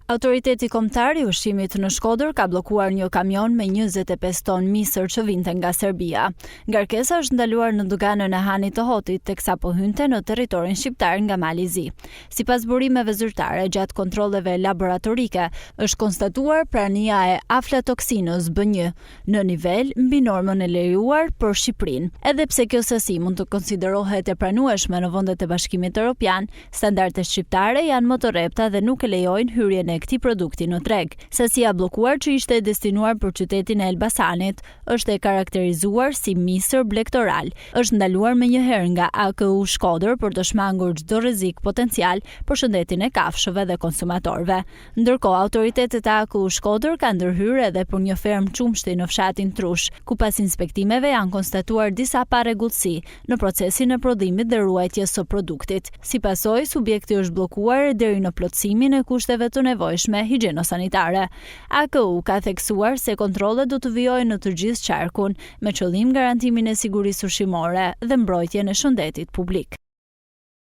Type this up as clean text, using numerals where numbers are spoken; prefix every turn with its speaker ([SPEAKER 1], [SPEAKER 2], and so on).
[SPEAKER 1] Autoriteti kombëtar I ushqimit në Shkodër ka bllokuar një kamion me 25 ton misër që vinte nga Serbia. Ngarkesa është ndaluar në doganën e Hanit të Hotit, teksa po hynte në territorin shqiptar nga Mali I Zi. Sipas burimeve zyrtare, gjatë kontrolleve laboratorike, është konstatuar prania e aflatoksinës B1 në nivel mbi normën e lejuar për Shqipërinë. Edhe pse kjo sasi mund të konsiderohet e pranueshme në vendet e Bashkimit Evropian, standardet shqiptare janë më të rrepta dhe nuk e lejojnë hyrjen e këtij produkti në treg. Sasia bllokuar që ishte destinuar për qytetin e Elbasanit është e karakterizuar si misër blektoral. Është ndaluar menjëherë nga AKU Shkodër për të shmangur çdo rrezik potencial për shëndetin e kafshëve dhe konsumatorëve. Ndërkohë, autoritetet e AKU Shkodër kanë ndërhyrë edhe për një fermë qumshti në fshatin Trush, ku pas inspektimeve janë konstatuar disa parregullsi në procesin e prodhimit dhe ruajtjes së produktit. Si pasojë, subjekti është bllokuar deri në plotësimin e kushteve të nevojshme higjieno-sanitare. AKU ka theksuar se kontrollet do të vijojnë në të gjithë qarkun me qëllim garantimin e sigurisë ushqimore dhe mbrojtjen e shëndetit publik.